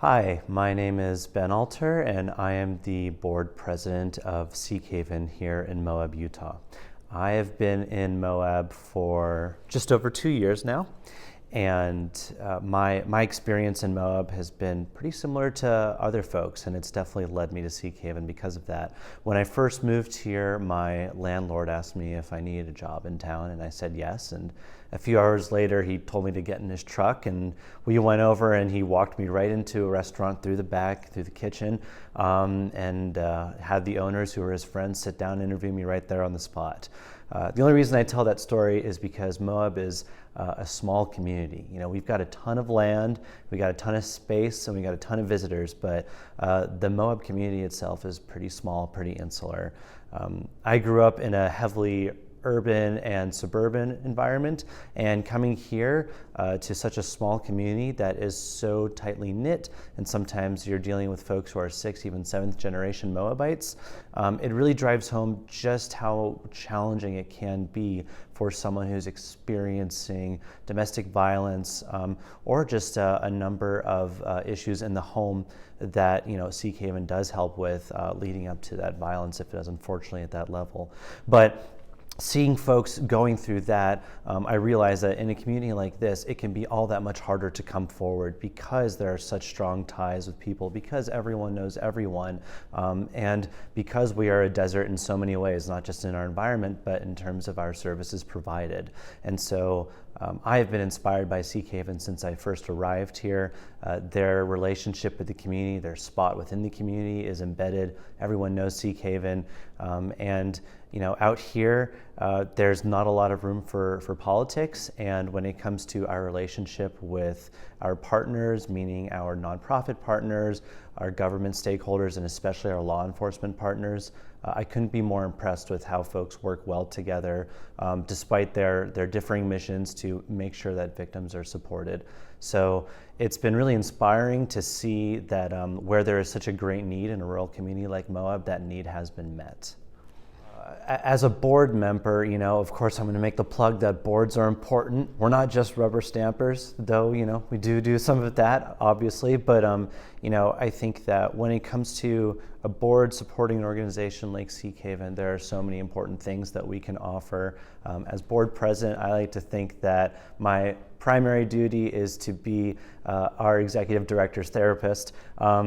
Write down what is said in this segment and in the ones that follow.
Hi, my name is Ben Alter, and I am the board president of Seekhaven here in Moab, Utah. I have been in Moab for just over 2 years now, and my experience in Moab has been pretty similar to other folks, and it's definitely led me to Seekhaven because of that. When I first moved here, my landlord asked me if I needed a job in town, and I said yes. And a few hours later, he told me to get in his truck, and we went over, and he walked me right into a restaurant through the back, through the kitchen, and had the owners, who were his friends, sit down and interview me right there on the spot. The only reason I tell that story is because Moab is a small community. You know, we've got a ton of land, we got a ton of space, and we got a ton of visitors, but the Moab community itself is pretty small, pretty insular. I grew up in a heavily urban and suburban environment, and coming here to such a small community that is so tightly knit, and sometimes you're dealing with folks who are 6th, even 7th generation Moabites, it really drives home just how challenging it can be for someone who's experiencing domestic violence or just a number of issues in the home that Seekhaven does help with leading up to that violence, if it is unfortunately at that level. But seeing folks going through that, I realize that in a community like this, it can be all that much harder to come forward because there are such strong ties with people, because everyone knows everyone, and because we are a desert in so many ways, not just in our environment, but in terms of our services provided. And so I have been inspired by Seekhaven since I first arrived here. Their relationship with the community, their spot within the community is embedded. Everyone knows Seekhaven, and out here, there's not a lot of room for politics, and when it comes to our relationship with our partners, meaning our nonprofit partners, our government stakeholders, and especially our law enforcement partners, I couldn't be more impressed with how folks work well together, despite their differing missions to make sure that victims are supported. So it's been really inspiring to see that where there is such a great need in a rural community like Moab, that need has been met. As a board member, of course, I'm going to make the plug that boards are important. We're not just rubber stampers, though, we do some of that, obviously. But, I think that when it comes to a board supporting an organization like Seekhaven, there are so many important things that we can offer. As board president, I like to think that my primary duty is to be our executive director's therapist,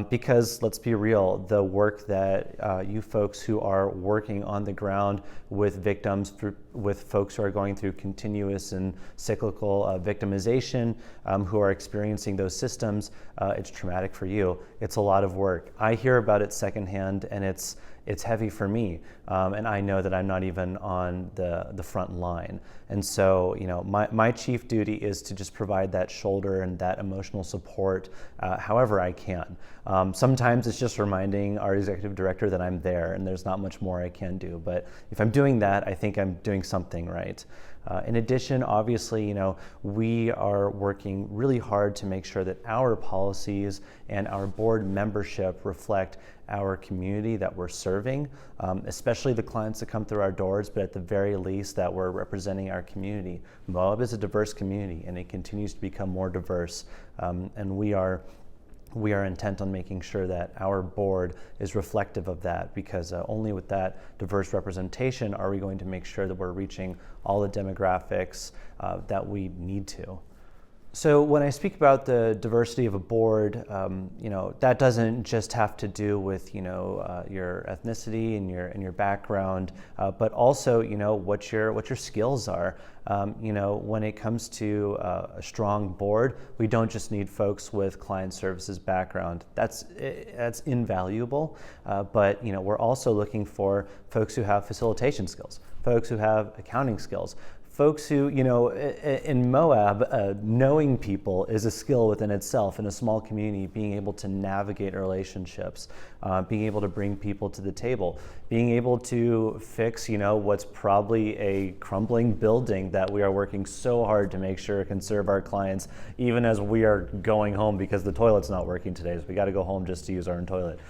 because let's be real, the work that you folks who are working on the ground with victims, with folks who are going through continuous and cyclical victimization, who are experiencing those systems, it's traumatic for you. It's a lot of work. I hear about it secondhand, and it's heavy for me, and I know that I'm not even on the front line. And so, my chief duty is to just provide that shoulder and that emotional support however I can. Sometimes it's just reminding our executive director that I'm there, and there's not much more I can do. But if I'm doing that, I think I'm doing something right. In addition, obviously, we are working really hard to make sure that our policies and our board membership reflect our community that we're serving, especially the clients that come through our doors, but at the very least that we're representing our community. Moab is a diverse community, and it continues to become more diverse, and we are intent on making sure that our board is reflective of that, because only with that diverse representation are we going to make sure that we're reaching all the demographics that we need to. So when I speak about the diversity of a board, that doesn't just have to do with your ethnicity and your background, but also what your skills are. When it comes to a strong board, we don't just need folks with client services background. That's invaluable, but we're also looking for folks who have facilitation skills, folks who have accounting skills, folks who, in Moab, knowing people is a skill within itself. In a small community, being able to navigate relationships, being able to bring people to the table, being able to fix, what's probably a crumbling building that we are working so hard to make sure can serve our clients, even as we are going home because the toilet's not working today, so we got to go home just to use our own toilet.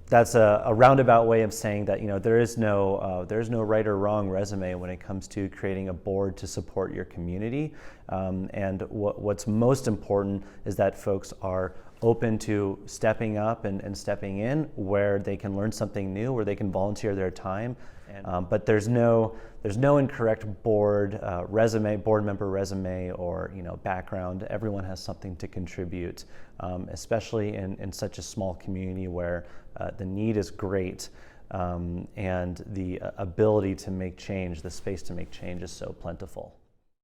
that's a roundabout way of saying that there is no right or wrong resume when it comes to creating a board to support your community. And what's most important is that folks are open to stepping up and stepping in where they can learn something new, where they can volunteer their time. But there's no incorrect board member resume or background. Everyone has something to contribute, especially in such a small community where the need is great, and the ability to make change, the space to make change is so plentiful.